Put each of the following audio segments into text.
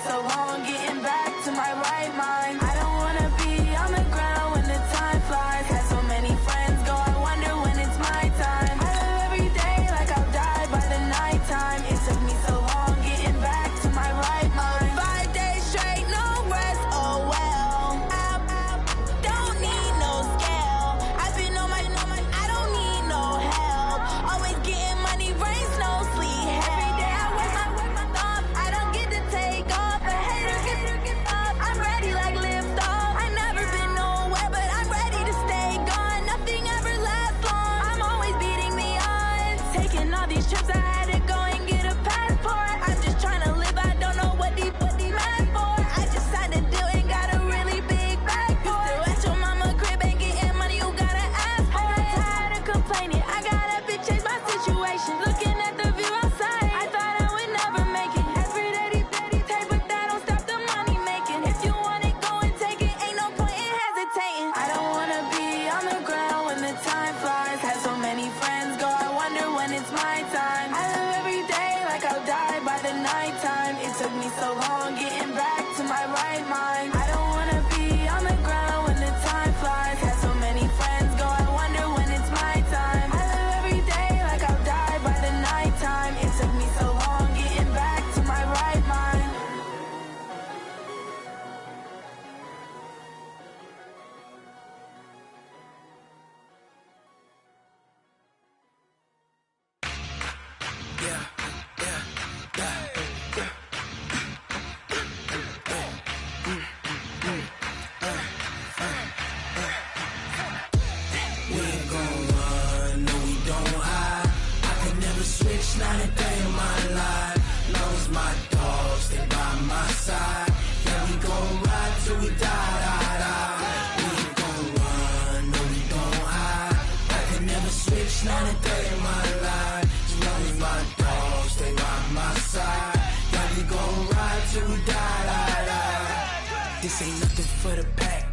so long getting back to my right mind. I don't wanna be on the ground when the time flies. Had so many friends go, I wonder when it's my time. I live every day like I'll die by the nighttime. It took me so long getting back to my right mind. 5 days straight, no rest, oh well. Don't need no scale. I've been on my, I don't need no help. Always getting money, rains, no sleep. Every day I work my thumb. I don't get to take off. A hater get up. I'm ready like lift off. I never been nowhere, but I'm ready to stay gone. Nothing ever lasts long. I'm always beating the odds. Taking all these trips, I had to go and get a passport. I'm just trying to live. I don't know what the mad for. I just signed a deal and got a really big bag for it. Still at your mama crib and getting money, you gotta ask for it. I'm tired of complaining. I gotta change my situation. Looking at the view outside, I thought I would never make it. Every day take, but that don't stop the money making. If you want it, go and take it. Ain't no point in hesitating. I don't wanna be on the ground when the time flies. Had so many friends go, I wonder when it's my time. I live every day like I'll die by the nighttime. It took me so long getting back to my right mind. I don't wanna be on the ground when the time flies. Had so many friends go, I wonder when it's my time. I live every day like I'll die by the nighttime. It took me so long getting back to my right mind. We ain't gon' run, no we don't hide. I could never switch, not a day in my life. Long as my dogs, they by my side. Yeah, we gon' ride till we die. We ain't gon' run, no we don't hide. I could never switch, not a day in my life. As long as my dogs, they by my side. Yeah, we gon' ride till we die. This ain't nothing for the pack.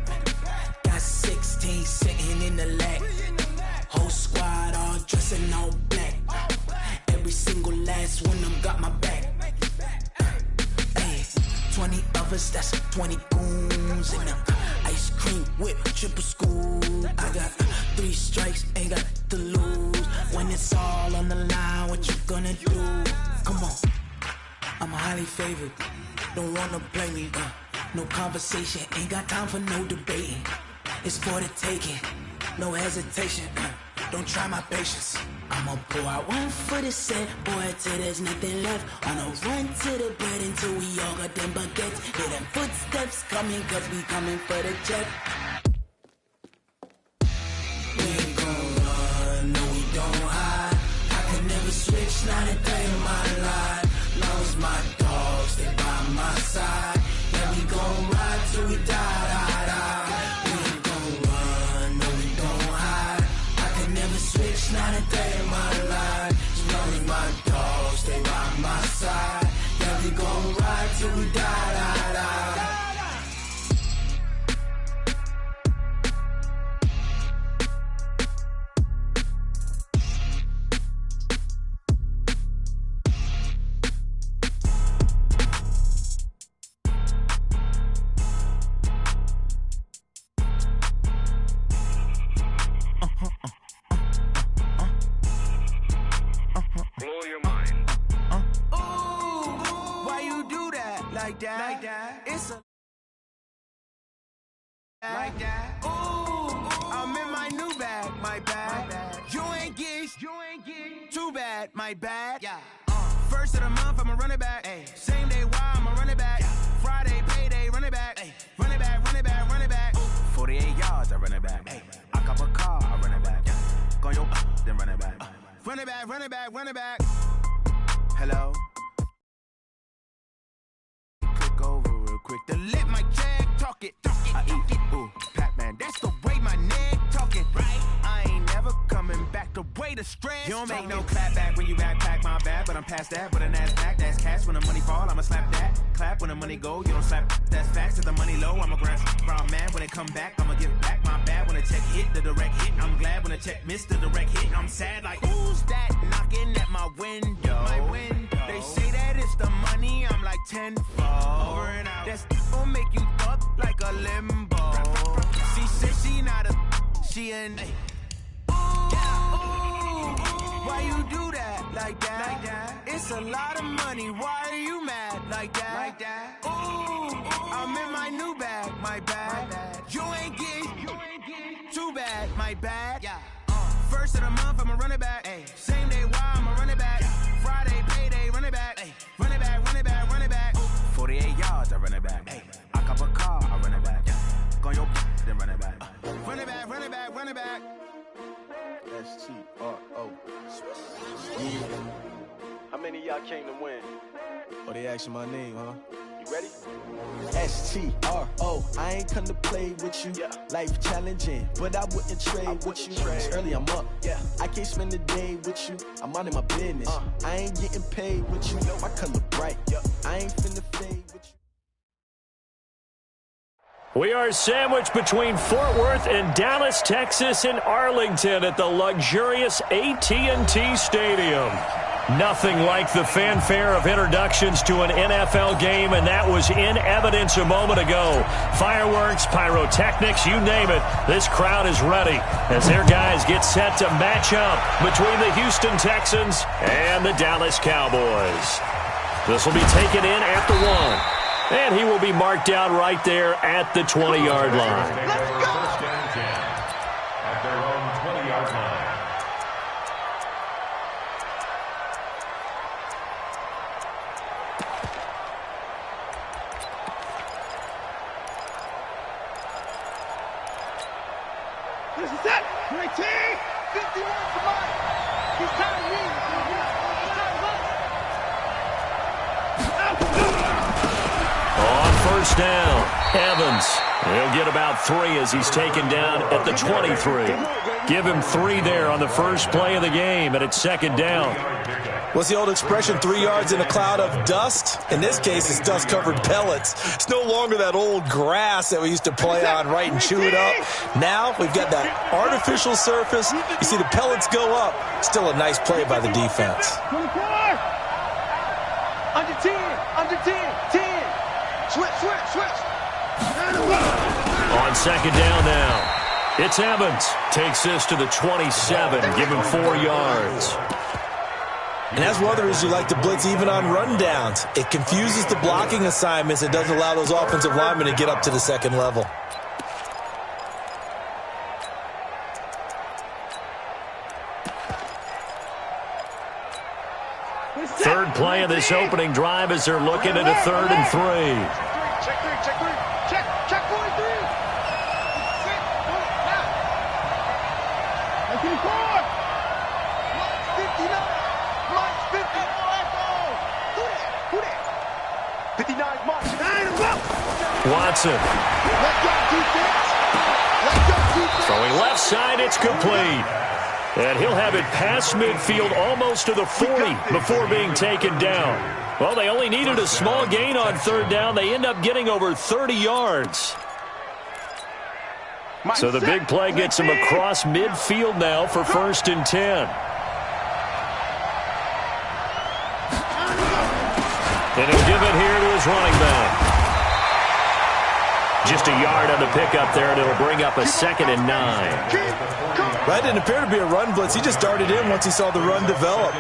Got 16 sitting in the lag. Whole squad all dressing all black. Every single last one of them got my back. Ay, 20 of us, that's 20 goons in them. Ice cream whip, triple scoop. I got 3 strikes, ain't got to lose. When it's all on the line, what you gonna do? Come on, I'm highly favored. Don't wanna play me, no conversation, ain't got time for no debating. It's for the taking, no hesitation. Don't try my patience. I'ma pour out one for the set, boy, till there's nothing left. On a run to the bread until we all got them baguettes. Hear them footsteps coming, cause we coming for the jet. We ain't gon' run, no we don't hide. I could never switch, not a day in my life. Long as my dogs, they by my side. Yeah, we gon' ride till we die. We ain't gon' run, no we don't hide. I could never switch, not a day in my life. As long as my dogs, they by my side. Yeah, we gon' ride till we die. Blow your mind. Ooh, why you do that? Like that? Like that? It's a like that. Ooh, I'm in my new bag, my bag. You ain't get too bad, my bad. Yeah. First of the month, I'ma run it back. Ay. Same day, why I'ma run it back. Friday, payday, run it back. Ay. Run it back, run it back, run it back. 48 yards, I run it back. Ay. I cop a car, I run it back. Go your then run it back. Run it back, run it back, run it back. Hello. Click over real quick to let my jag talk it. I eat, ooh, Pac-Man, that's the way my neck talking. Right? I ain't never coming back the way the stress. You don't make no clap back when you backpack my bad, but I'm past that. But a NASDAQ, that's cash. When the money fall, I'ma slap that. Clap when the money go, you don't slap. That's facts. If the money low, I'ma grab brown man. When it come back, I'ma give back my bad. When the check hit, the direct hit. I'm glad when the check missed the direct hit. I'm sad like, who's that knocking at my window? My window. They say that it's the money, I'm like tenfold. Over She in. Why you do that like that? It's a lot of money. Why are you mad like that? Ooh, I'm in my new bag, my bad. You ain't getting too bad, my bad. First of the month, I'ma run it back. Same day, why I'ma run it back. Friday, payday, run it back. Run it back, run it back, run it back. 48 yards, I run it back. I cop a car, I run it back. Go on your then run it back. Run it back, run it back, run it back. S-T-R-O. Yeah. How many of y'all came to win? Oh, they asking my name, huh? You ready? S-T-R-O. I ain't come to play with you. Yeah. Life challenging, but I wouldn't trade with you. It's early, I'm up. Yeah. I can't spend the day with you. I'm minding my business. I ain't getting paid with you. My color bright. I ain't finna fade with you. We are sandwiched between Fort Worth and Dallas, Texas, and Arlington at the luxurious AT&T Stadium. Nothing like the fanfare of introductions to an NFL game, and that was in evidence a moment ago. Fireworks, pyrotechnics, you name it. This crowd is ready as their guys get set to match up between the Houston Texans and the Dallas Cowboys. This will be taken in at the 1. And he will be marked down right there at the 20-yard line. Let's go! First and 10 at their own 20-yard line. This is it! 19! 51 for mine! He's tired of me! On first down, Evans. He'll get about 3 as he's taken down at the 23. Give him 3 there on the first play of the game, and it's second down. What's the old expression, 3 yards in a cloud of dust? In this case, it's dust-covered pellets. It's no longer that old grass that we used to play on, right, and chew it up. Now we've got that artificial surface. You see the pellets go up. Still a nice play by the defense. 24! Under 10! Under 10! 10! Switch! On second down now, it's Evans. Takes this to the 27. Give him 4 yards. And that's one of the reasons you like to blitz even on rundowns. It confuses the blocking assignments. It doesn't allow those offensive linemen to get up to the second level. Third play of this opening drive as they're looking at a 3rd and 3. Check 3, check 3, check 43! Sit, go, now! 54! March 59! March 50! Let's go! Who that? 59 March! 9 and 1! Watson. Let's go, defense! Let's go, defense! Throwing left side, it's complete. And he'll have it past midfield almost to the 40 before being taken down. Well, they only needed a small gain on 3rd down. They end up getting over 30 yards. So the big play gets him across midfield now for 1st and 10. And he'll give it here to his running back. Just a yard on the pickup there, and it'll bring up a 2nd and 9. That didn't appear to be a run blitz. He just darted in once he saw the run develop.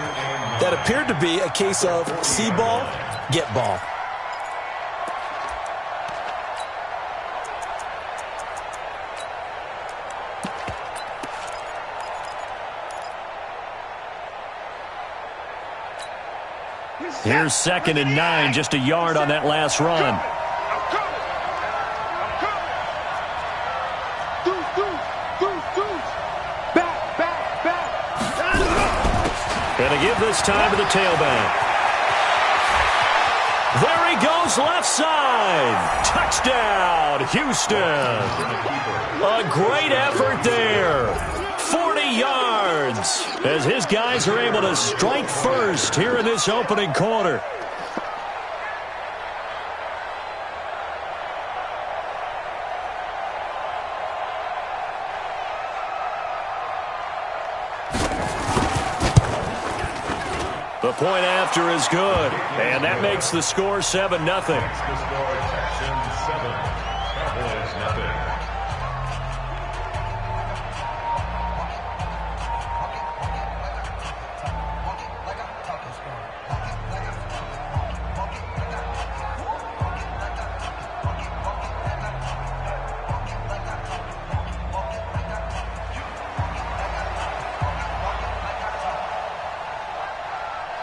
That appeared to be a case of see ball, get ball. Here's 2nd and 9, just a yard on that last run. Gonna give this time to the tailback. There he goes, left side. Touchdown, Houston. A great effort there. 40 yards as his guys are able to strike first here in this opening quarter. The point after is good, and that makes the score 7-0. The score, Texans 7, Cowboys 0.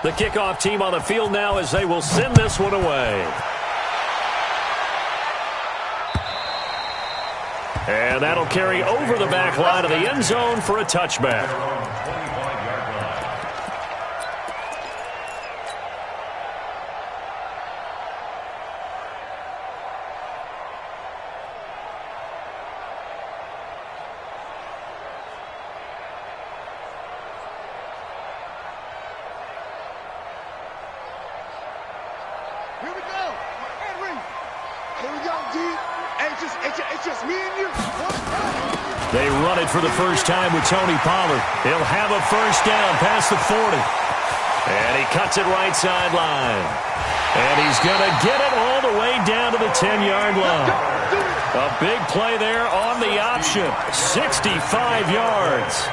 The kickoff team on the field now as they will send this one away. And that'll carry over the back line of the end zone for a touchback. They run it for the first time with Tony Pollard. He'll have a first down past the 40. And he cuts it right sideline. And he's going to get it all the way down to the 10-yard line. A big play there on the option. 65 yards.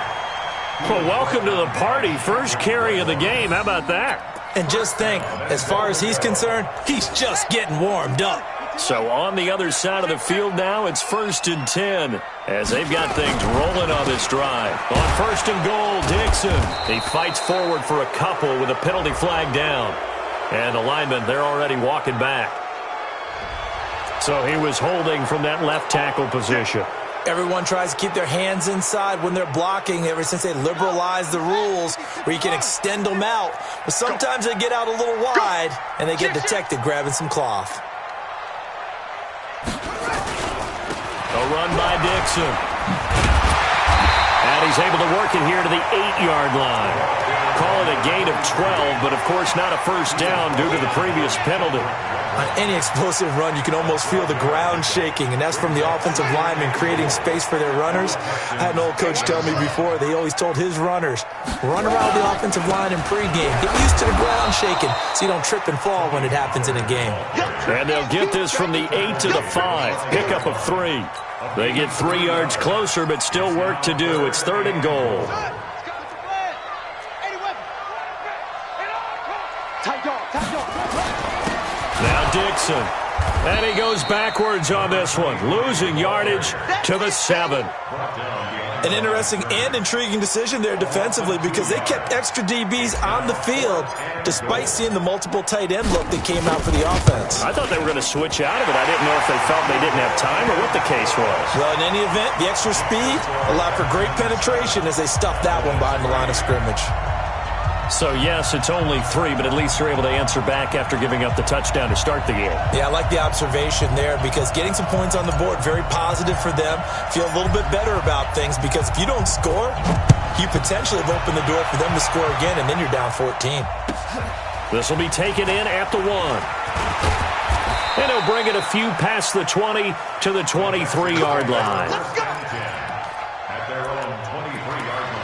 Well, welcome to the party. First carry of the game. How about that? And just think, as far as he's concerned, he's just getting warmed up. So on the other side of the field now, it's 1st and 10 as they've got things rolling on this drive. On 1st and goal, Dixon. He fights forward for a couple with a penalty flag down. And the linemen, they're already walking back. So he was holding from that left tackle position. Everyone tries to keep their hands inside when they're blocking ever since they liberalized the rules where you can extend them out. But sometimes they get out a little wide and they get detected grabbing some cloth. A run by Dixon. And he's able to work it here to the 8-yard line. Call it a gain of 12, but of course not a first down due to the previous penalty. On any explosive run, you can almost feel the ground shaking, and that's from the offensive linemen creating space for their runners. I had an old coach tell me before, they always told his runners, run around the offensive line in pregame. Get used to the ground shaking so you don't trip and fall when it happens in a game. And they'll get this from the 8 to the 5. Pickup of 3. They get 3 yards closer, but still work to do. It's 3rd and goal. Now Dixon. And he goes backwards on this one, losing yardage to the 7. An interesting and intriguing decision there defensively because they kept extra DBs on the field despite seeing the multiple tight end look that came out for the offense. I thought they were going to switch out of it. I didn't know if they felt they didn't have time or what the case was. Well, in any event, the extra speed allowed for great penetration as they stuffed that one behind the line of scrimmage. So, yes, it's only 3, but at least they're able to answer back after giving up the touchdown to start the game. Yeah, I like the observation there because getting some points on the board, very positive for them. Feel a little bit better about things because if you don't score, you potentially have opened the door for them to score again, and then you're down 14. This will be taken in at the 1. And he'll bring it a few past the 20 to the 23-yard line. At their own 23-yard line.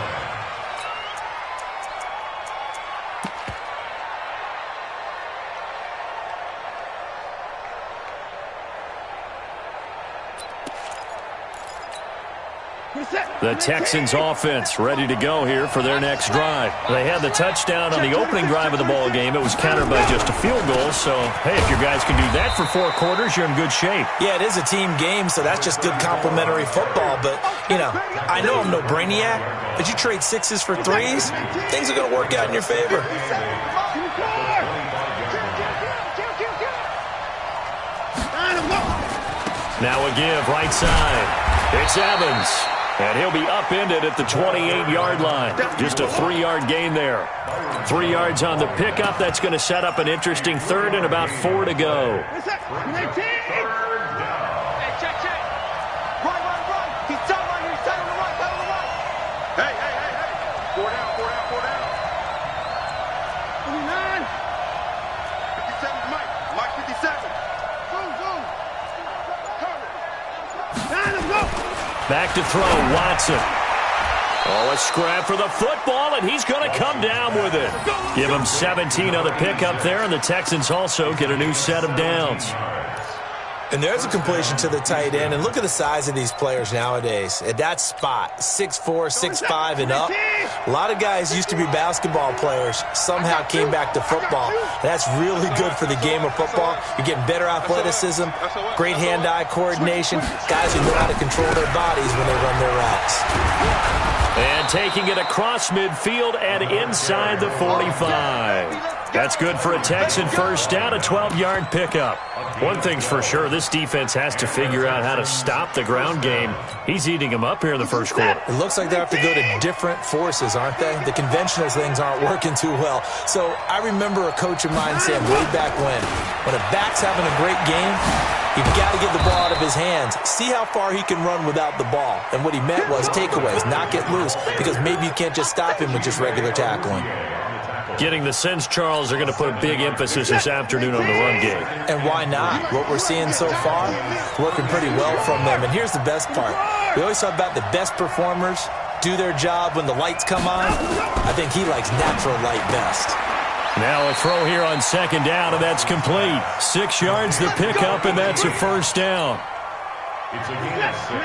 The Texans offense ready to go here for their next drive. They had the touchdown on the opening drive of the ball game. It was countered by just a field goal. So, hey, if your guys can do that for 4 quarters, you're in good shape. Yeah, it is a team game, so that's just good complimentary football. But, you know, I know I'm no brainiac, but you trade 6s for 3s, things are going to work out in your favor. Now a give right side. It's Evans. And he'll be upended at the 28-yard line. Just a 3-yard gain there. 3 yards on the pickup. That's going to set up an interesting 3rd and about 4 to go. Back to throw, Watson. Oh, a scrap for the football, and he's going to come down with it. Give him 17 on the pickup there, and the Texans also get a new set of downs. And there's a completion to the tight end. And look at the size of these players nowadays. At that spot, 6'4", 6'5", and up. A lot of guys used to be basketball players, somehow came back to football. That's really good for the game of football. You're getting better athleticism, great hand-eye coordination, guys who know how to control their bodies when they run their routes. And taking it across midfield and inside the 45. That's good for a Texan first down, a 12-yard pickup. One thing's for sure, this defense has to figure out how to stop the ground game. He's eating them up here in the first quarter. It looks like they have to go to different forces, aren't they? The conventional things aren't working too well. So I remember a coach of mine saying way back when a back's having a great game, you've got to get the ball out of his hands. See how far he can run without the ball. And what he meant was takeaways, not get loose, because maybe you can't just stop him with just regular tackling. Getting the sense, Charles, they're going to put a big emphasis this afternoon on the run game. And why not? What we're seeing so far, working pretty well from them. And here's the best part. We always talk about the best performers do their job when the lights come on. I think he likes natural light best. Now a throw here on second down, and that's complete. 6 yards the pickup, and that's a first down.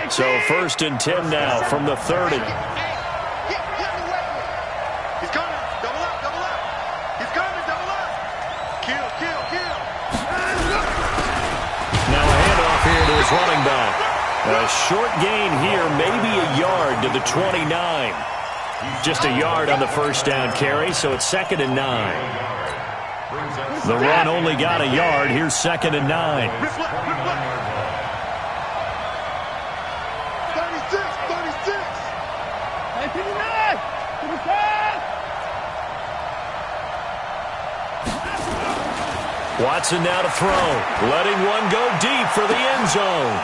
So 1st and 10 now from the 30. His running back. A short gain here, maybe a yard to the 29. Just a yard on the first down carry, so it's 2nd and 9. The run only got a yard. Here's 2nd and 9. 36. Watson now to throw. Letting one go deep for the end zone.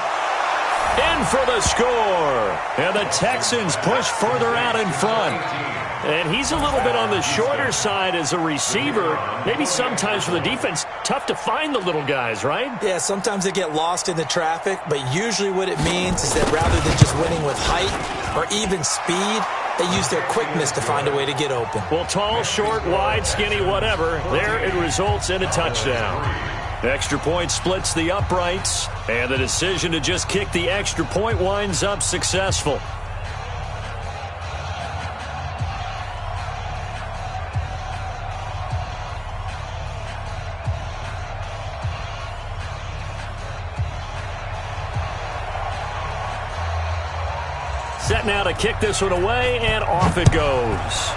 In for the score. And the Texans push further out in front. And he's a little bit on the shorter side as a receiver. Maybe sometimes for the defense, tough to find the little guys, right? Yeah, sometimes they get lost in the traffic, but usually what it means is that rather than just winning with height or even speed, they use their quickness to find a way to get open. Well, tall, short, wide, skinny, whatever, there it results in a touchdown. Extra point splits the uprights, and the decision to just kick the extra point winds up successful. Set now to kick this one away, and off it goes.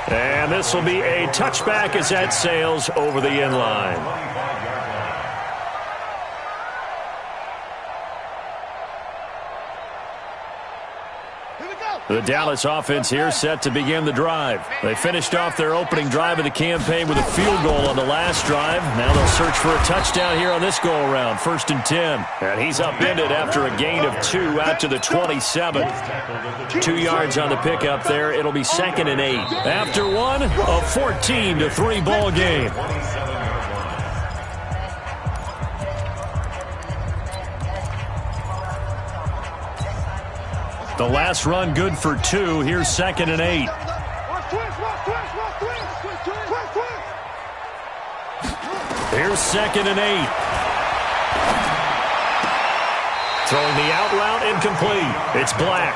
And this will be a touchback as that sails over the end line. The Dallas offense here set to begin the drive. They finished off their opening drive of the campaign with a field goal on the last drive. Now they'll search for a touchdown here on this go-around. 1st and 10. And he's upended after a gain of 2 out to the 27. 2 yards on the pickup there. It'll be 2nd and 8. After one, a 14-3 ball game. The last run good for 2. Here's 2nd and 8. Here's 2nd and 8. Throwing the out route incomplete. It's Black.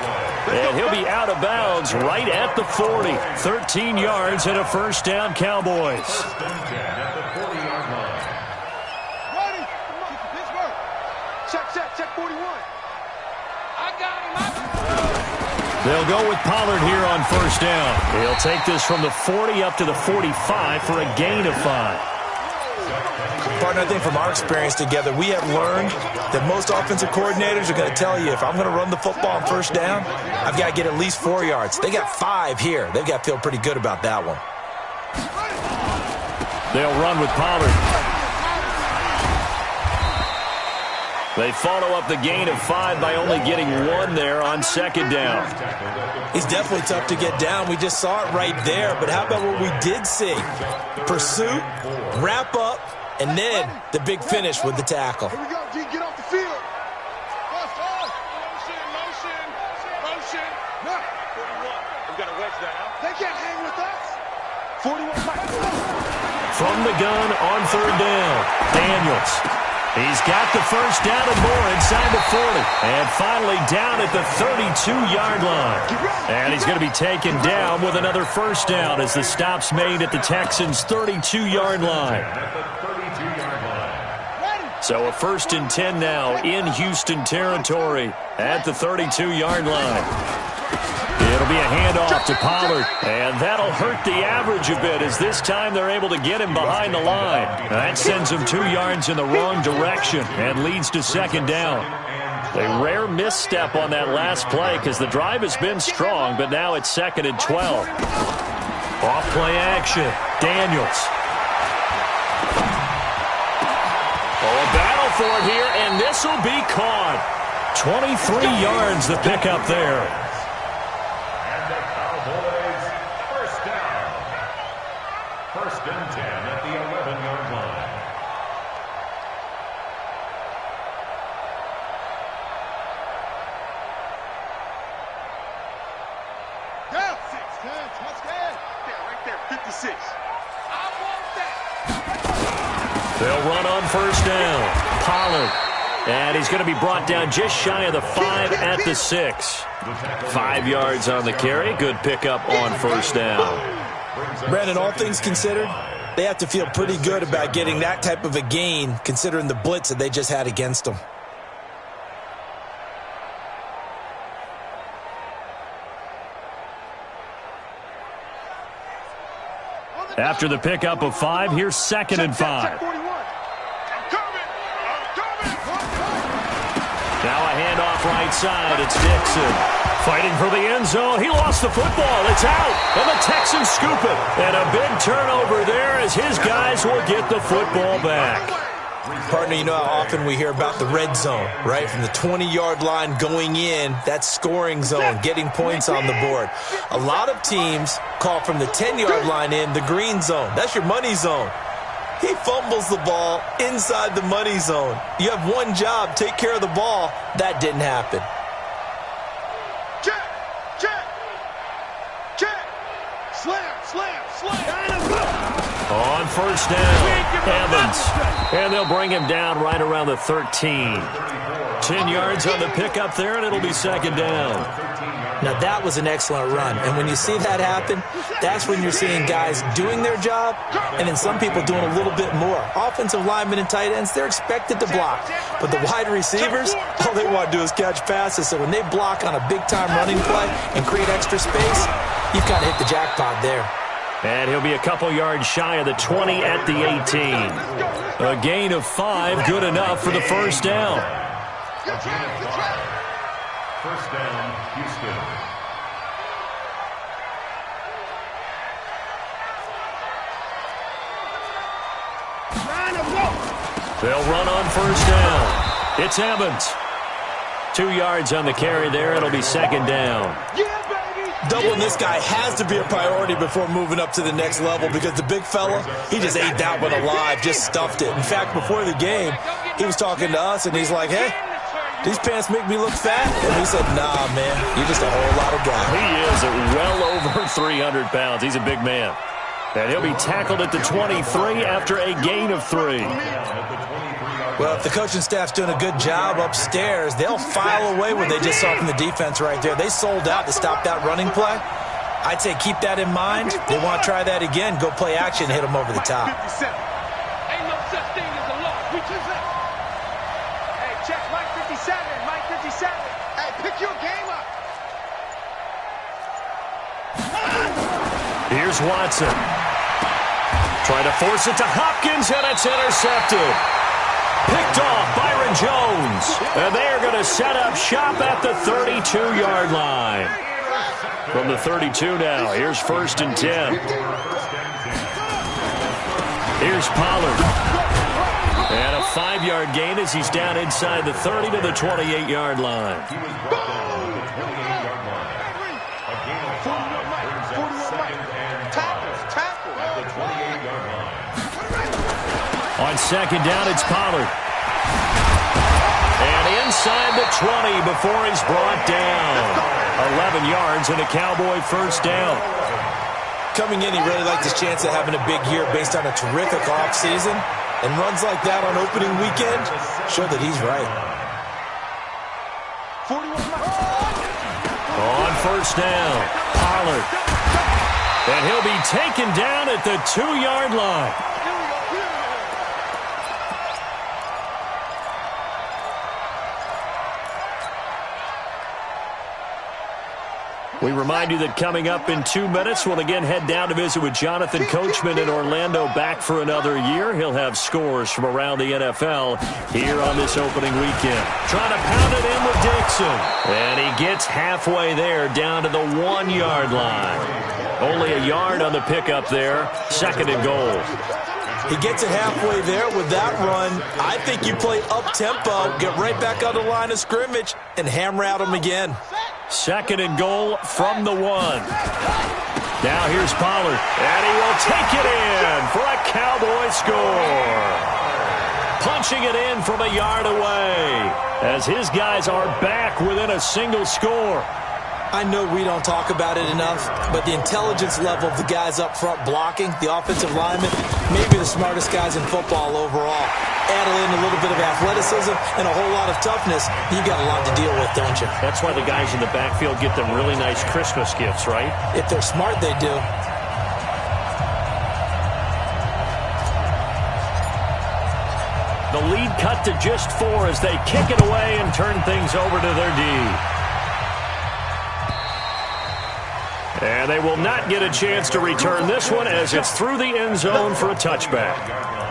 And he'll be out of bounds right at the 40. 13 yards and a first down, Cowboys. Ready? Pittsburgh. Check 41. I got him. They'll go with Pollard here on first down. He'll take this from the 40 up to the 45 for a gain of 5. Partner, I think from our experience together, we have learned that most offensive coordinators are going to tell you, if I'm going to run the football on first down, I've got to get at least 4 yards. They got 5 here. They've got to feel pretty good about that one. They'll run with Pollard. They follow up the gain of 5 by only getting 1 there on second down. He's definitely tough to get down. We just saw it right there. But how about what we did see? Pursuit, wrap up, and then the big finish with the tackle. Here we go, G. Get off the field. Motion. Now. 41. We got to wedge that out. They can't hang with us. 41. from the gun on third down. Daniels. He's got the first down and more inside the 40. And finally down at the 32-yard line. And he's going to be taken down with another first down as the stop's made at the Texans' 32-yard line. So a 1st and 10 now in Houston territory at the 32-yard line. It'll be a handoff to Pollard, and that'll hurt the average a bit as this time they're able to get him behind the line. That sends him 2 yards in the wrong direction and leads to 2nd down. A rare misstep on that last play because the drive has been strong, but now it's 2nd and 12. Off play action. Daniels. Oh, a battle for it here, and this will be caught. 23 yards the pickup there. And the Cowboys first down. 1st and 10 at the 11-yard line. Down 6, 10, touchdown. Yeah, right there, 56. I want that. They'll run on 1st down. Pollard. And he's going to be brought down just shy of the 5 at the 6. 5 yards on the carry. Good pickup on 1st down. Brandon, all things considered, they have to feel pretty good about getting that type of a gain considering the blitz that they just had against them. After the pickup of 5, here's 2nd and 5. Now a handoff right side. It's Dixon. Fighting for the end zone. He lost the football. It's out. And the Texans scoop it. And a big turnover there as his guys will get the football back. Partner, you know how often we hear about the red zone, right? From the 20-yard line going in, that scoring zone, getting points on the board. A lot of teams call from the 10-yard line in the green zone. That's your money zone. He fumbles the ball inside the money zone. You have one job, take care of the ball. That didn't happen. Check. Slam. On 1st down, Evans. And they'll bring him down right around the 13. 10 yards on the pickup there, and it'll be 2nd down. Now, that was an excellent run. And when you see that happen, that's when you're seeing guys doing their job and then some people doing a little bit more. Offensive linemen and tight ends, they're expected to block. But the wide receivers, all they want to do is catch passes. So when they block on a big-time running play and create extra space, you've got to hit the jackpot there. And he'll be a couple yards shy of the 20 at the 18. A gain of 5, good enough for the 1st down. 1st down, Houston. They'll run on 1st down. It's Evans. 2 yards on the carry there. It'll be 2nd down. Doubling this guy has to be a priority before moving up to the next level because the big fella, he just ate that one alive, just stuffed it. In fact, before the game, he was talking to us, and he's like, hey, these pants make me look fat. And we said, nah, man, you're just a whole lot of guy. He is at well over 300 pounds. He's a big man. And he'll be tackled at the 23 after a gain of 3. Well, if the coaching staff's doing a good job upstairs, they'll file away what they just saw from the defense right there. They sold out to stop that running play. I'd say keep that in mind. They want to try that again. Go play action, hit them over the top. Ain't no such thing as a loss. We just Hey, check Mike 57. Mike 57. Hey, pick your game up. Here's Watson. Trying to force it to Hopkins, and it's intercepted. Picked off Byron Jones. And they are going to set up shop at the 32-yard line. From the 32 now, here's 1st and 10. Here's Pollard. And a 5-yard gain as he's down inside the 30 to the 28-yard line. He was brought down to the 28-yard line. A gain of 5 brings up 2nd and 5 at the 28-yard line. On 2nd down, it's Pollard. And inside the 20 before he's brought down. 11 yards and a Cowboy 1st down. Coming in, he really liked his chance of having a big year based on a terrific offseason. And runs like that on opening weekend show that he's right. On first down, Pollard. And he'll be taken down at the 2-yard line. We remind you that coming up in 2 minutes, we'll again head down to visit with Jonathan Coachman in Orlando, back for another year. He'll have scores from around the NFL here on this opening weekend. Trying to pound it in with Dixon. And he gets halfway there, down to the 1-yard line. Only a yard on the pickup there. 2nd and goal. He gets it halfway there with that run. I think you play up-tempo, get right back on the line of scrimmage, and hammer out him again. 2nd and goal from the 1. Now here's Pollard, and he will take it in for a Cowboy score. Punching it in from a yard away as his guys are back within a single score. I know we don't talk about it enough, but the intelligence level of the guys up front blocking, the offensive linemen, maybe the smartest guys in football overall. Add in a little bit of athleticism and a whole lot of toughness, you've got a lot to deal with, don't you? That's why the guys in the backfield get them really nice Christmas gifts, right? If they're smart, they do. The lead cut to just 4 as they kick it away and turn things over to their D. And they will not get a chance to return this one as it's through the end zone for a touchback.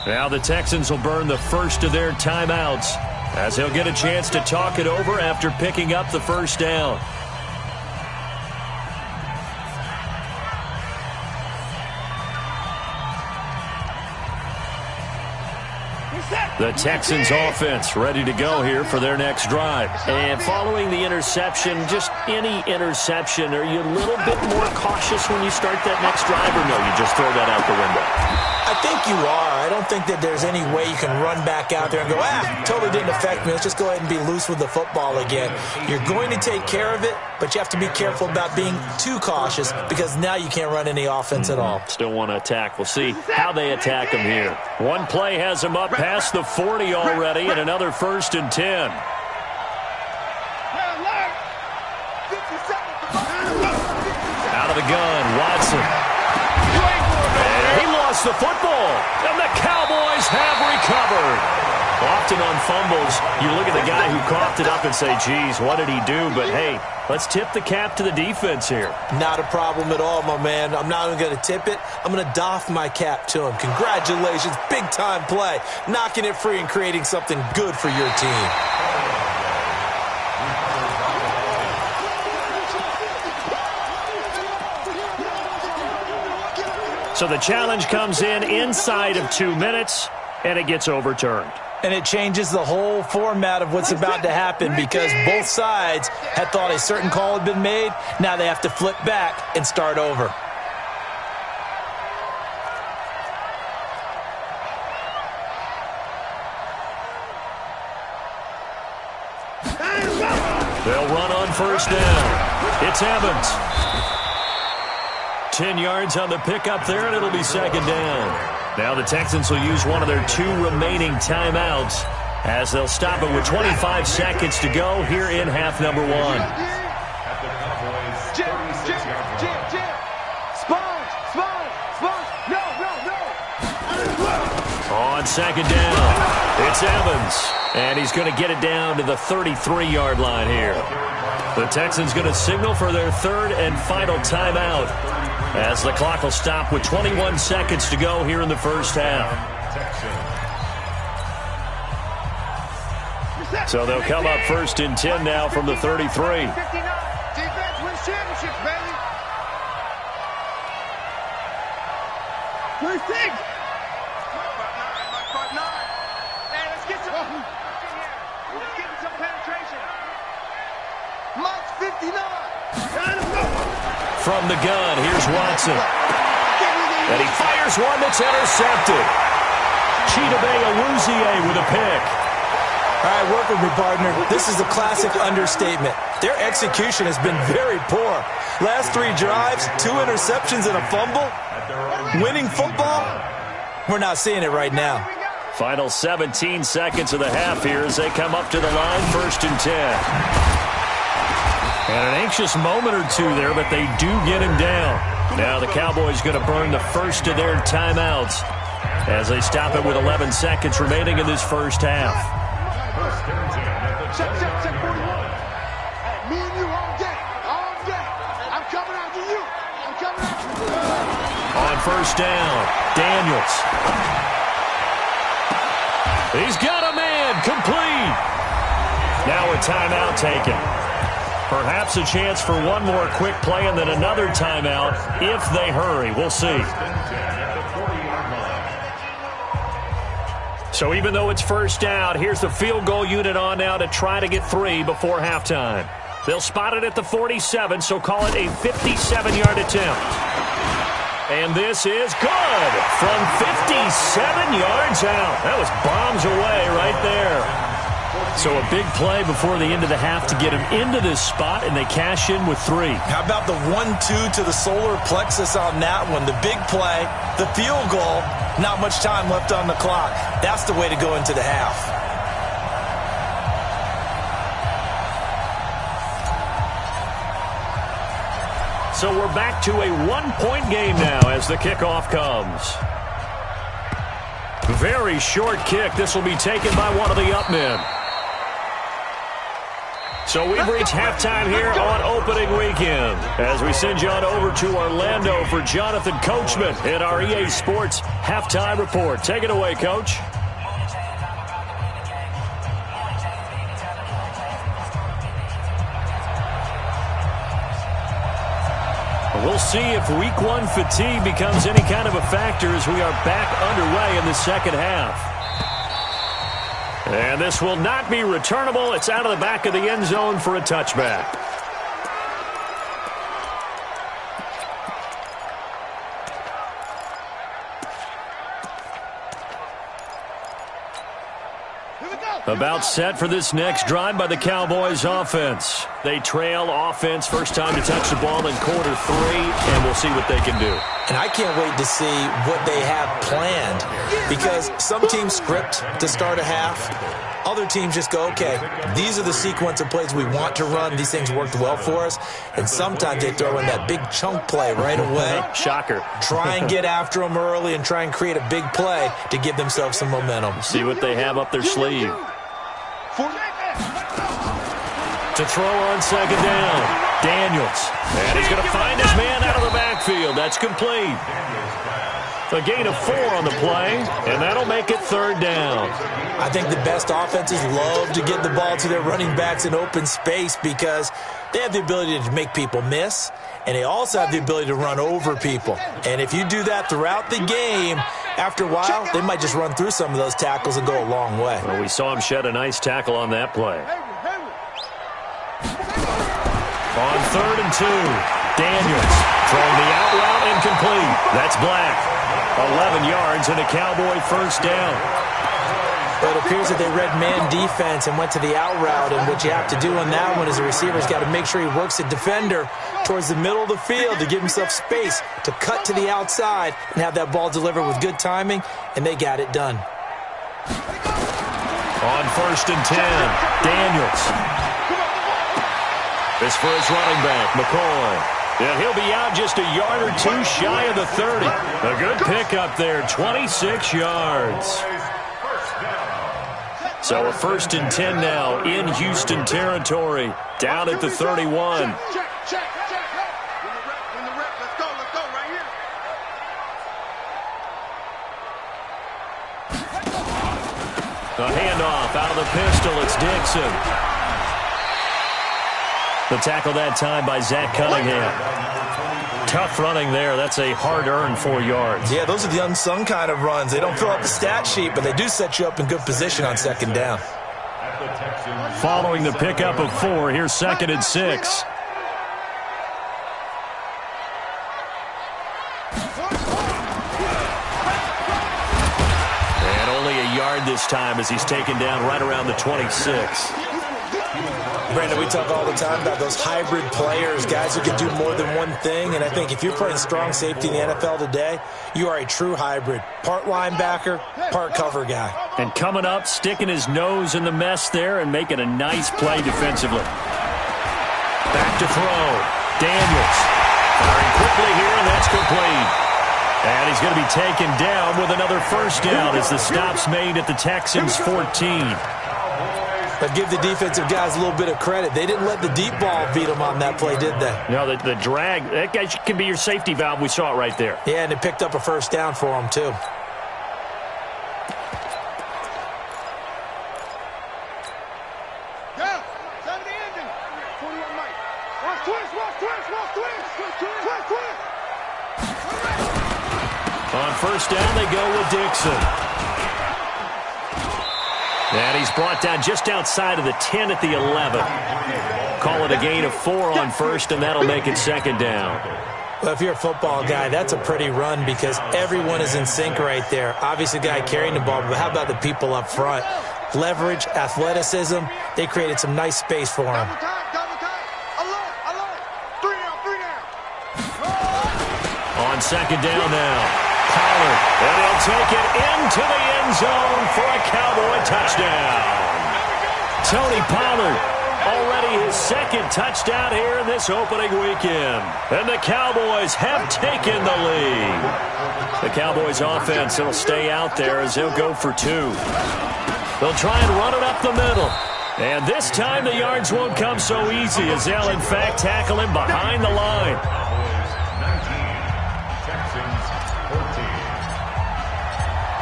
Now the Texans will burn the first of their timeouts as they'll get a chance to talk it over after picking up the first down. The Texans offense ready to go here for their next drive. And following the interception, just any interception, are you a little bit more cautious when you start that next drive, or no, you just throw that out the window? I think you are. I don't think that there's any way you can run back out there and go, totally didn't affect me. Let's just go ahead and be loose with the football again. You're going to take care of it, but you have to be careful about being too cautious because now you can't run any offense at all. Still want to attack. We'll see how they attack him here. One play has him up past the 40 already, and another 1st and 10. Out of the gun, Watson. And he lost the football, and the Cowboys have recovered. Often on fumbles, you look at the guy who coughed it up and say, geez, what did he do? But, hey, let's tip the cap to the defense here. Not a problem at all, my man. I'm not even going to tip it. I'm going to doff my cap to him. Congratulations. Big-time play. Knocking it free and creating something good for your team. So the challenge comes in inside of 2 minutes, and it gets overturned. And it changes the whole format of what's about to happen because both sides had thought a certain call had been made. Now they have to flip back and start over. They'll run on first down. It's Evans. 10 yards on the pickup there, and it'll be 2nd down. Now the Texans will use one of their 2 remaining timeouts as they'll stop it with 25 seconds to go here in half number 1. On 2nd down, it's Evans, and he's going to get it down to the 33-yard line here. The Texans going to signal for their 3rd and final timeout as the clock will stop with 21 seconds to go here in the first half. So they'll come up 1st and 10 now from the 33. 59. Defense wins championships, baby. First thing. Mark 9. Hey, let's get some. Let's get some penetration. Mike's 59. From the gun, here's Watson. And he fires one that's intercepted. Chidobe Awuzie with a pick. All right, work with me, partner. This is a classic understatement. Their execution has been very poor. Last 3 drives, 2 interceptions and a fumble. Winning football? We're not seeing it right now. Final 17 seconds of the half here as they come up to the line, 1st and 10. And an anxious moment or two there, but they do get him down. Now the Cowboys going to burn the first of their timeouts as they stop it with 11 seconds remaining in this first half. Check 41. Hey, me and you all day. All day. I'm coming after you. I'm coming after you. On 1st down, Daniels. He's got a man, complete. Now a timeout taken. Perhaps a chance for one more quick play and then another timeout if they hurry. We'll see. So even though it's 1st down, here's the field goal unit on now to try to get 3 before halftime. They'll spot it at the 47, so call it a 57-yard attempt. And this is good from 57 yards out. That was bombs away right there. So a big play before the end of the half to get him into this spot, and they cash in with 3. How about the 1-2 to the solar plexus on that one? The big play, the field goal, not much time left on the clock. That's the way to go into the half. So we're back to a 1-point game now as the kickoff comes. Very short kick. This will be taken by one of the up men. So we've reached halftime here on opening weekend as we send you on over to Orlando for Jonathan Coachman in our EA Sports Halftime Report. Take it away, Coach. We'll see if Week 1 fatigue becomes any kind of a factor as we are back underway in the second half. And this will not be returnable. It's out of the back of the end zone for a touchback. About set for this next drive by the Cowboys offense. They trail offense first time to touch the ball in quarter 3, and we'll see what they can do. And I can't wait to see what they have planned, because some teams script to start a half. Other teams just go, okay, these are the sequence of plays we want to run. These things worked well for us. And sometimes they throw in that big chunk play right away. Shocker. Try and get after them early and try and create a big play to give themselves some momentum. See what they have up their sleeve. To throw on second down, Daniels. And he's going to find his man out of the backfield. That's complete. A gain of 4 on the play, and that'll make it 3rd down. I think the best offenses love to get the ball to their running backs in open space because they have the ability to make people miss, and they also have the ability to run over people. And if you do that throughout the game, after a while, they might just run through some of those tackles and go a long way. Well, we saw him shed a nice tackle on that play. On 3rd and 2, Daniels throwing the out route incomplete. That's Black. 11 yards and a Cowboy first down. But it appears that they read man defense and went to the out route, and what you have to do on that one is the receiver's got to make sure he works the defender towards the middle of the field to give himself space to cut to the outside and have that ball delivered with good timing, and they got it done. On 1st and 10, Daniels. This for his running back, McCoy. And he'll be out just a yard or 2 shy of the 30. A good pickup there, 26 yards. So a 1st and 10 now in Houston territory, down at the 31. Check. When the rep, let's go right here. The handoff out of the pistol. It's Dixon. The tackle that time by Zach Cunningham. Tough running there. That's a hard-earned 4 yards. Yeah, those are the unsung kind of runs. They don't fill up the stat sheet, but they do set you up in good position on second down. Following the pickup of 4, here's 2nd and 6. And only a yard this time as he's taken down right around the 26. Brandon, we talk all the time about those hybrid players, guys who can do more than one thing, and I think if you're playing strong safety in the NFL today, you are a true hybrid. Part linebacker, part cover guy. And coming up, sticking his nose in the mess there and making a nice play defensively. Back to throw. Daniels firing quickly here, and that's complete. And he's going to be taken down with another first down as the stop's made at the Texans' 14. But give the defensive guys a little bit of credit. They didn't let the deep ball beat them on that play, did they? No, the drag, that guy can be your safety valve. We saw it right there. Yeah, and they picked up a first down for them, too. Yeah, 70 ending. 41 Mike. Watch twist. On first down, they go with Dixon. And he's brought down just outside of the 10 at the 11. Call it a gain of 4 on first, and that'll make it 2nd down. Well, if you're a football guy, that's a pretty run because everyone is in sync right there. Obviously, the guy carrying the ball, but how about the people up front? Leverage, athleticism, they created some nice space for him. Double time. Alert. 3 down. On 2nd down now. Pollard, and he'll take it into the end zone for a Cowboy touchdown. Tony Pollard, already his 2nd touchdown here in this opening weekend. And the Cowboys have taken the lead. The Cowboys offense will stay out there as they'll go for 2. They'll try and run it up the middle. And this time the yards won't come so easy as they'll in fact tackle him behind the line.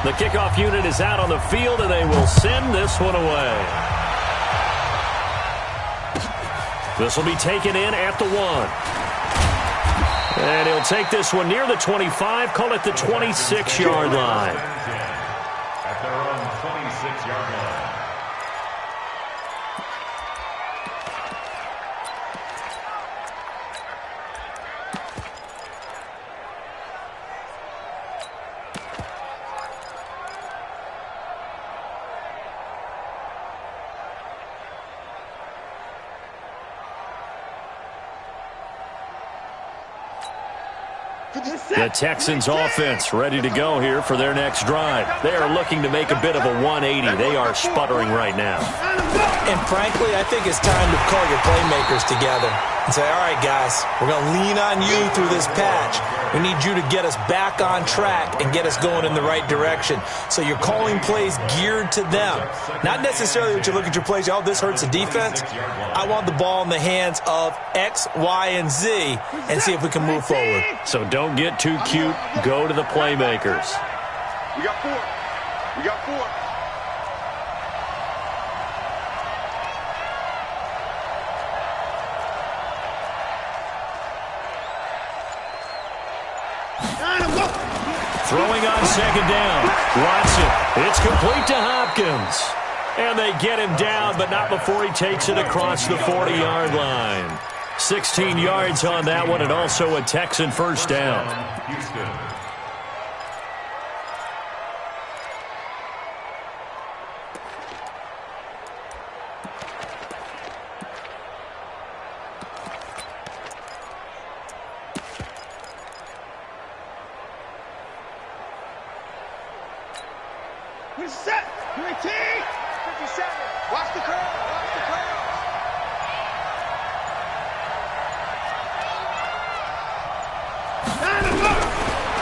The kickoff unit is out on the field, and they will send this one away. This will be taken in at the 1. And he'll take this one near the 25, call it the 26-yard line. At their own 26-yard line. The Texans offense ready to go here for their next drive. They are looking to make a bit of a 180. They are sputtering right now. And frankly, I think it's time to call your playmakers together and say, all right, guys, we're going to lean on you through this patch. We need you to get us back on track and get us going in the right direction. So you're calling plays geared to them. Not necessarily that you look at your plays, oh, this hurts the defense. I want the ball in the hands of X, Y, and Z and see if we can move forward. So don't get too cute. Go to the playmakers. We got 4. Throwing on 2nd down. Watson. It's complete to Hopkins. And they get him down, but not before he takes it across the 40-yard line. 16 yards on that one, and also a Texan first down. Houston. We're set. 57. Watch the curl.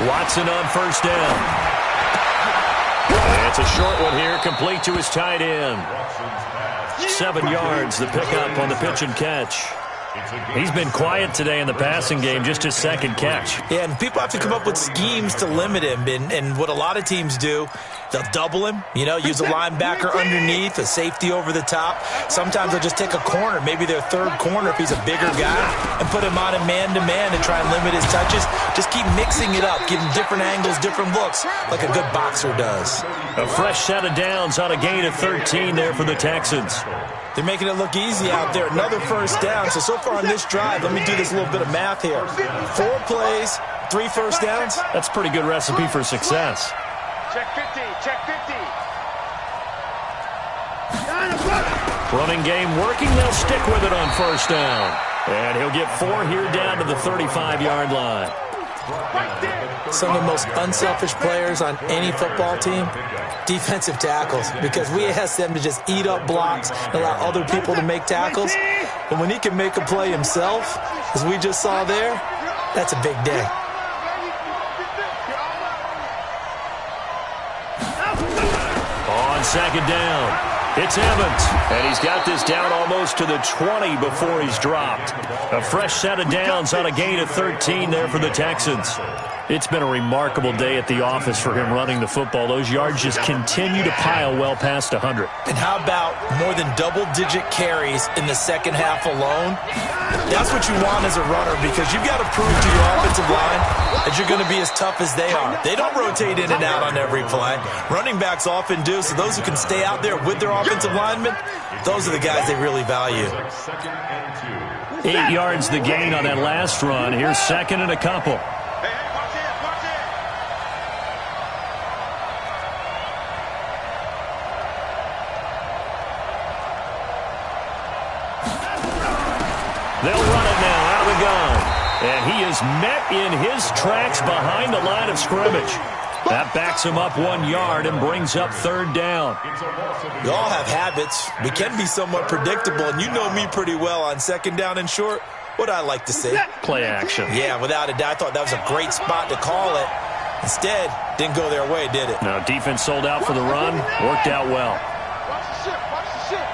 Watson on first down. It's a short one here, complete to his tight end. 7 yards, the pickup on the pitch and catch. He's been quiet today in the passing game, just his second catch. Yeah, and people have to come up with schemes to limit him. And what a lot of teams do, they'll double him, use a linebacker underneath, a safety over the top. Sometimes they'll just take a corner, maybe their third corner if he's a bigger guy, and put him on a man-to-man and try and limit his touches. Just keep mixing it up, give him different angles, different looks, like a good boxer does. A fresh set of downs on a gain of 13 there for the Texans. They're making it look easy out there. Another first down. So far on this drive, let me do this little bit of math here. 4 plays, 3 first downs. That's a pretty good recipe for success. Check 50, check 50. Running game working. They'll stick with it on first down. And he'll get 4 here down to the 35-yard line. Some of the most unselfish players on any football team, defensive tackles, because we ask them to just eat up blocks and allow other people to make tackles. And when he can make a play himself, as we just saw there, that's a big day. On second down, it's Evans, and he's got this down almost to the 20 before he's dropped. A fresh set of downs on a gain of 13 there for the Texans. It's been a remarkable day at the office for him running the football. Those yards just continue to pile well past 100. And how about more than double-digit carries in the second half alone? That's what you want as a runner, because you've got to prove to your offensive line that you're going to be as tough as they are. They don't rotate in and out on every play. Running backs often do, so those who can stay out there with their offensive linemen, those are the guys they really value. 8 yards the gain on that last run. Here's second and a couple. They'll run it now out of the gun. And he is met in his tracks behind the line of scrimmage. That backs him up 1 yard and brings up third down. We all have habits. We can be somewhat predictable, and you know me pretty well on second down and short. What I like to see? Play action. Yeah, without a doubt. I thought that was a great spot to call it. Instead, didn't go their way, did it? No, defense sold out for the run. Worked out well. Watch the shit, watch the shit.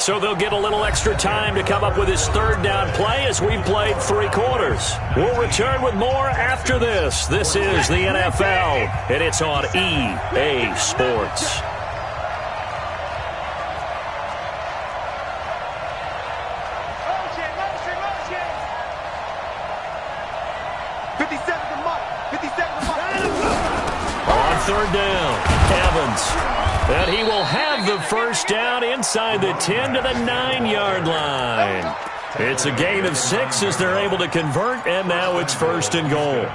So they'll get a little extra time to come up with his third down play as we've played 3 quarters. We'll return with more after this. This is the NFL, and it's on EA Sports. Motion, motion, motion. 57 to Mike. 57 to Mike. On third down, Evans. And he will have the first down inside the 10 to the 9-yard line. It's a gain of 6 as they're able to convert, and now it's first and goal.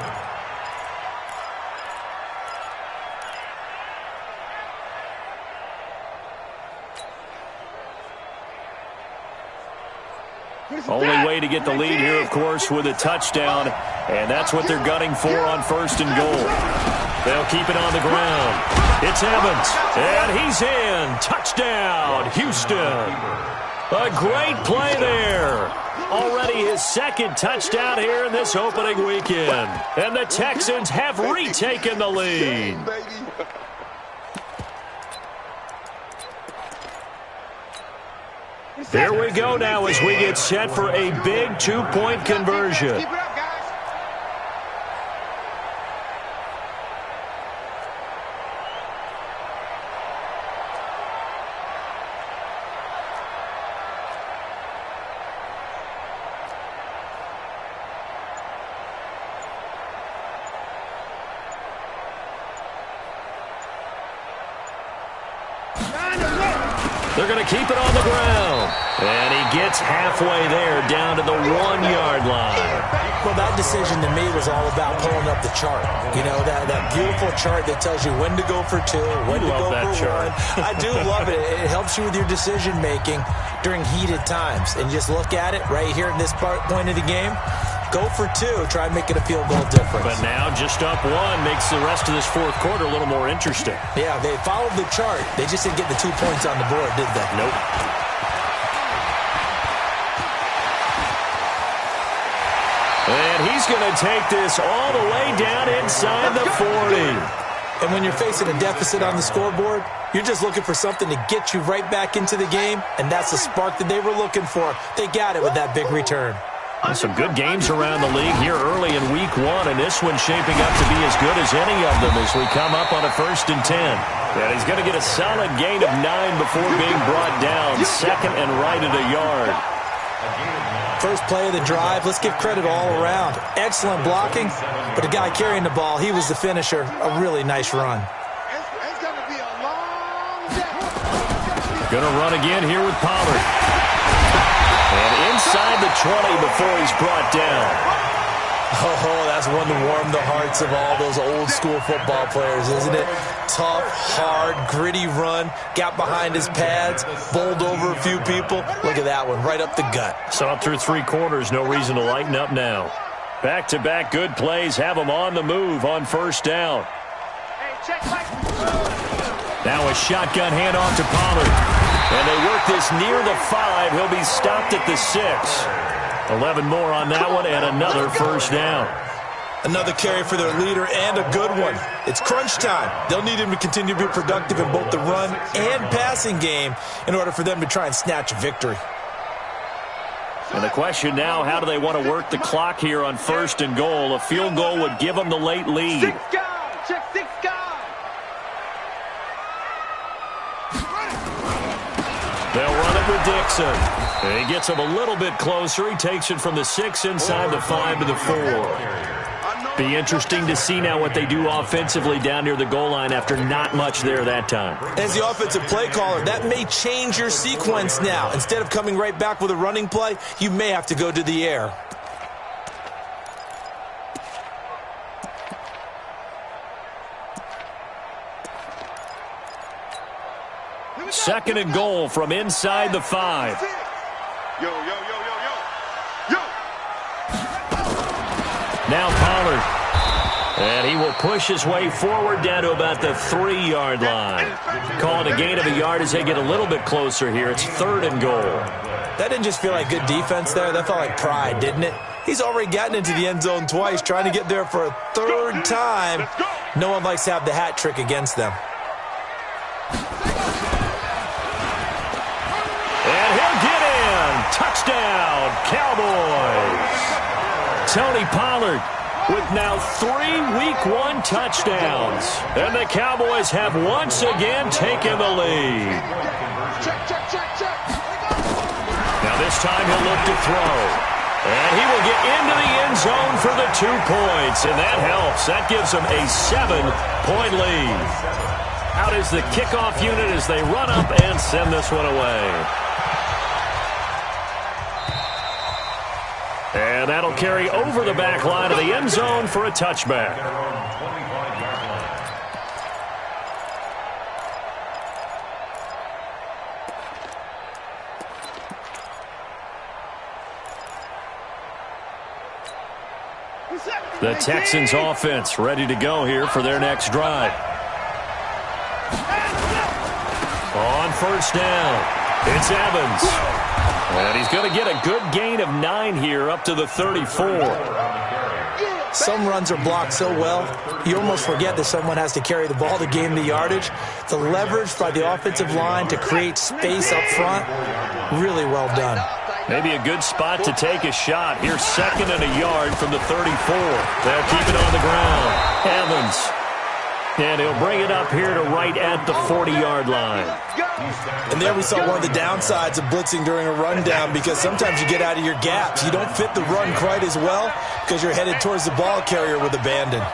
Only way to get the lead here, of course, with a touchdown, and that's what they're gunning for on first and goal. They'll keep it on the ground. It's Evans, and he's in. Touchdown, Houston. A great play there. Already his second touchdown here in this opening weekend. And the Texans have retaken the lead. Here we go now as we get set for a big 2-point conversion. Keep it up, guys. They're going to keep it on the ground. And he gets halfway there down to the 1-yard line. Well, that decision to me was all about pulling up the chart. You know, that beautiful chart that tells you when to go for 2, when to go for 1. I do love it. It helps you with your decision-making during heated times. And just look at it right here in this point of the game. Go for 2. Try and make it a field goal difference. But now just up 1 makes the rest of this fourth quarter a little more interesting. Yeah, they followed the chart. They just didn't get the 2 points on the board, did they? Nope. And he's going to take this all the way down inside the 40. And when you're facing a deficit on the scoreboard, you're just looking for something to get you right back into the game, and that's the spark that they were looking for. They got it with that big return. And some good games around the league here early in week 1, and this one's shaping up to be as good as any of them as we come up on a 1st and 10. And he's going to get a solid gain of 9 before being brought down, second and right at a yard. First play of the drive, let's give credit all around. Excellent blocking, but the guy carrying the ball, he was the finisher. A really nice run. It's going to be a long day. Going to run again here with Pollard. And inside the 20 before he's brought down. Oh, that's one to warm the hearts of all those old-school football players, isn't it? Tough, hard, gritty run, got behind his pads, bowled over a few people. Look at that one, right up the gut. Saw it through 3 quarters, no reason to lighten up now. Back-to-back good plays have him on the move on 1st down. Now a shotgun handoff to Pollard. And they work this near the 5. He'll be stopped at the 6. 11 more on that one, and another 1st down. Another carry for their leader, and a good one. It's crunch time. They'll need him to continue to be productive in both the run and passing game in order for them to try and snatch a victory. And the question now, how do they want to work the clock here on 1st and goal? A field goal would give them the late lead. 6 guys. Check 6 guys. They'll run it with Dixon. And he gets him a little bit closer. He takes it from the 6 inside the 5 to the 4. Be interesting to see now what they do offensively down near the goal line after not much there that time. As the offensive play caller, that may change your sequence now. Instead of coming right back with a running play, you may have to go to the air. Second and goal from inside the 5. Yo, yo, yo, yo, yo. Yo. Now Pollard. And he will push his way forward down to about the 3-yard line. Call it a gain of a yard as they get a little bit closer here. It's 3rd and goal. That didn't just feel like good defense there. That felt like pride, didn't it? He's already gotten into the end zone twice, trying to get there for a 3rd time. No one likes to have the hat trick against them. Touchdown, Cowboys. Tony Pollard with now 3 Week 1 touchdowns. And the Cowboys have once again taken the lead. Now this time he'll look to throw. And he will get into the end zone for the 2 points. And that helps. That gives them a 7-point lead. Out is the kickoff unit as they run up and send this one away. And that'll carry over the back line of the end zone for a touchback. The Texans offense ready to go here for their next drive. On 1st down, it's Evans. And he's going to get a good gain of 9 here up to the 34. Some runs are blocked so well, you almost forget that someone has to carry the ball to gain the yardage. The leverage by the offensive line to create space up front, really well done. Maybe a good spot to take a shot. Here's 2nd and a yard from the 34. They'll keep it on the ground. Evans. And he'll bring it up here to right at the 40-yard line. And there we saw one of the downsides of blitzing during a rundown, because sometimes you get out of your gaps. You don't fit the run quite as well because you're headed towards the ball carrier with abandon. On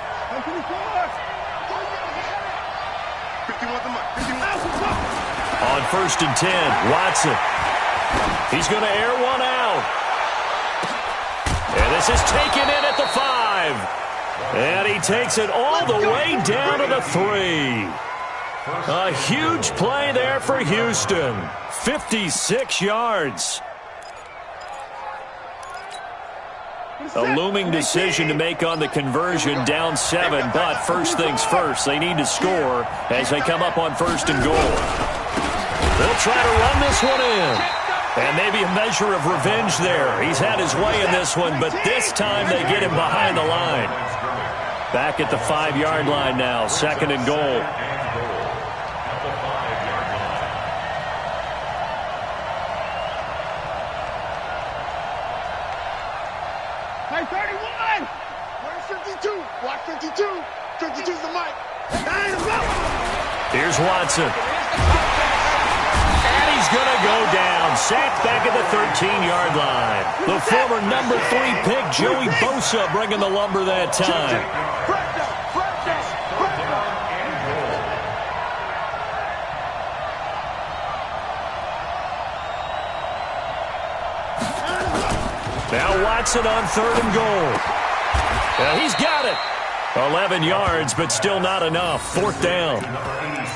1st and 10, Watson. He's going to air one out. And this is taken in at the 5. And he takes it all the way down to the 3. A huge play there for Houston. 56 yards. A looming decision to make on the conversion, down 7. But first things first, they need to score as they come up on 1st and goal. They'll try to run this one in. And maybe a measure of revenge there. He's had his way in this one, but this time they get him behind the line. Back at the 5-yard line now, 2nd and goal. Hey, 31! Where's 52? Watch 52. 52's the mic. Here's Watson. And he's going to go down. Sacked back at the 13-yard line. The former number 3 pick, Joey Bosa, bringing the lumber that time. Now Watson on 3rd and goal. He's got it. 11 yards, but still not enough. 4th down.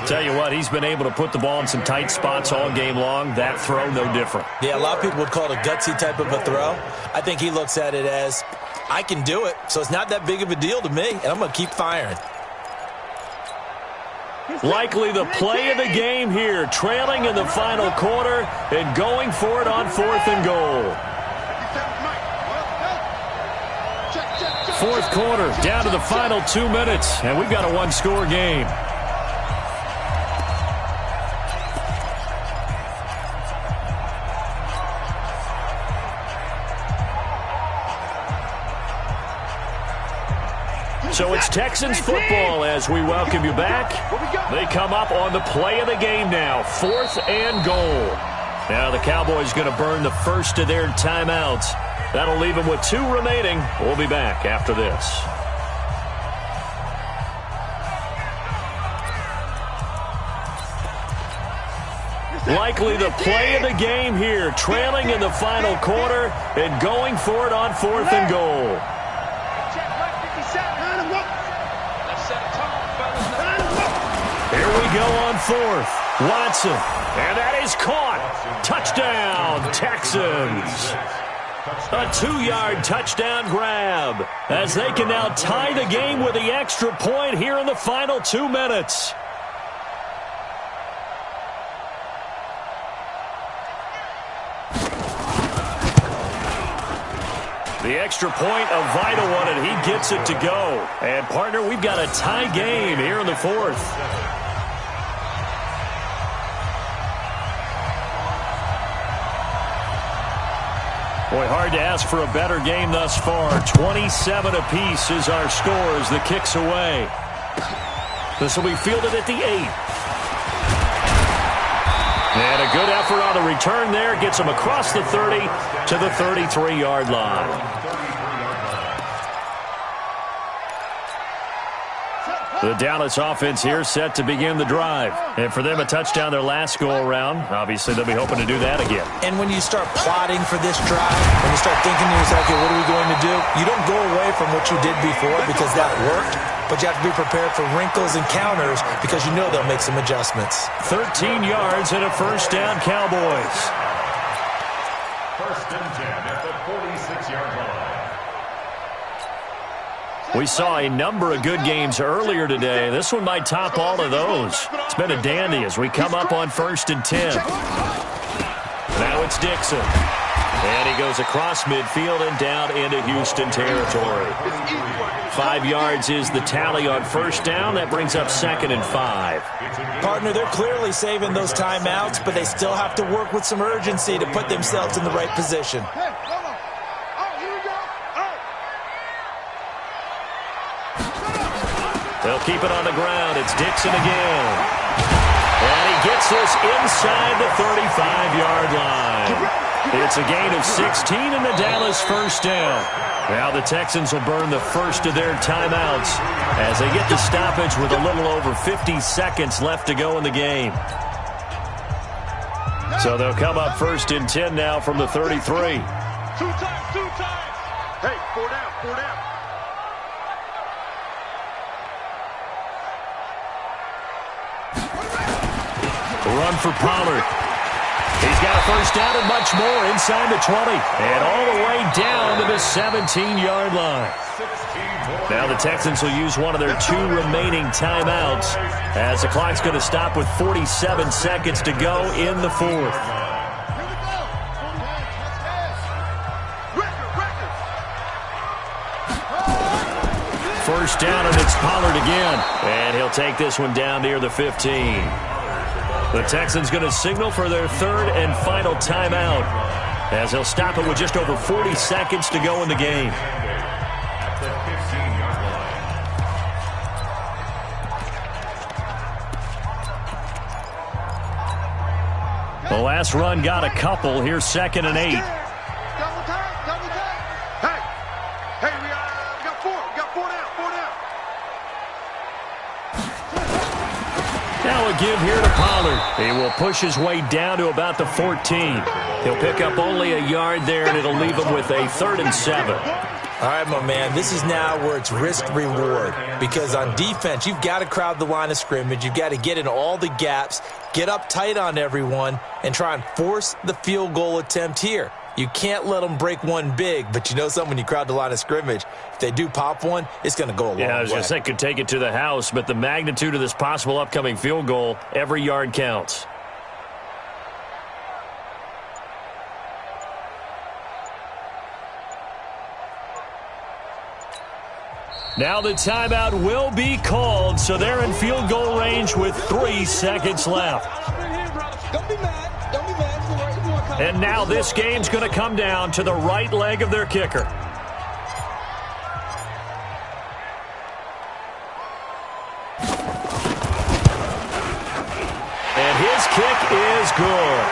Tell you what, he's been able to put the ball in some tight spots all game long. That throw, no different. Yeah, a lot of people would call it a gutsy type of a throw. I think he looks at it as, I can do it, so it's not that big of a deal to me, and I'm going to keep firing. Likely the play of the game here, trailing in the final quarter and going for it on 4th and goal. 4th quarter, down to the final 2 minutes, and we've got a 1-score game. So it's Texans football as we welcome you back. They come up on the play of the game now, 4th and goal. Now the Cowboys going to burn the first of their timeouts. That'll leave them with 2 remaining. We'll be back after this. Likely the play of the game here, trailing in the final quarter and going for it on 4th and goal. Here we go on 4th. Watson, and that is caught. Touchdown, Texans. A 2-yard touchdown grab as they can now tie the game with the extra point here in the final 2 minutes. The extra point, a vital one, and he gets it to go. And, partner, we've got a tie game here in the 4th. Boy, hard to ask for a better game thus far. 27 apiece is our score as the kick's away. This will be fielded at the 8. And a good effort on the return there. Gets him across the 30 to the 33-yard line. The Dallas offense here set to begin the drive. And for them, a touchdown their last go-around. Obviously, they'll be hoping to do that again. And when you start plotting for this drive, when you start thinking to yourself, okay, what are we going to do? You don't go away from what you did before because that worked. But you have to be prepared for wrinkles and counters because you know they'll make some adjustments. 13 yards and a 1st down, Cowboys. 1st and 10 at the 46-yard line. We saw a number of good games earlier today. This one might top all of those. It's been a dandy as we come up on 1st and 10. Now it's Dixon. And he goes across midfield and down into Houston territory. 5 yards is the tally on 1st down. That brings up 2nd and 5. Partner, they're clearly saving those timeouts, but they still have to work with some urgency to put themselves in the right position. They'll keep it on the ground. It's Dixon again. And he gets this inside the 35-yard line. It's a gain of 16 and the Dallas 1st down. Now the Texans will burn the first of their timeouts as they get the stoppage with a little over 50 seconds left to go in the game. So they'll come up 1st and 10 now from the 33. 2 times. Hey, 4 down, 4 down. Run for Pollard. He's got a 1st down and much more inside the 20. And all the way down to the 17-yard line. Now the Texans will use one of their 2 remaining timeouts as the clock's going to stop with 47 seconds to go in the 4th. first down, and it's Pollard again. And he'll take this one down near the 15. The Texans going to signal for their third and final timeout, as he'll stop it with just over 40 seconds to go in the game. At the 15-yard line. The last run got a couple. Here's 2nd and 8. Double time, double time. Hey, we got four. We got four down, four down. Now a give here to Pollard. He will push his way down to about the 14. He'll pick up only a yard there, and it'll leave him with a 3rd and 7. All right, my man, this is now where it's risk-reward, because on defense, you've got to crowd the line of scrimmage. You've got to get in all the gaps, get up tight on everyone, and try and force the field goal attempt here. You can't let them break one big, but you know something, when you crowd the line of scrimmage, if they do pop one, it's going to go a long way. Yeah, I was going to say, could take it to the house, but the magnitude of this possible upcoming field goal, every yard counts. Now the timeout will be called, so they're in field goal range with 3 seconds left. Don't be mad. Don't be mad. And now this game's going to come down to the right leg of their kicker. And his kick is good.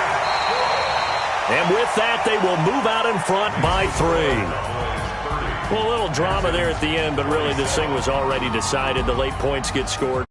And with that, they will move out in front by 3. Well, a little drama there at the end, but really this thing was already decided. The late points get scored.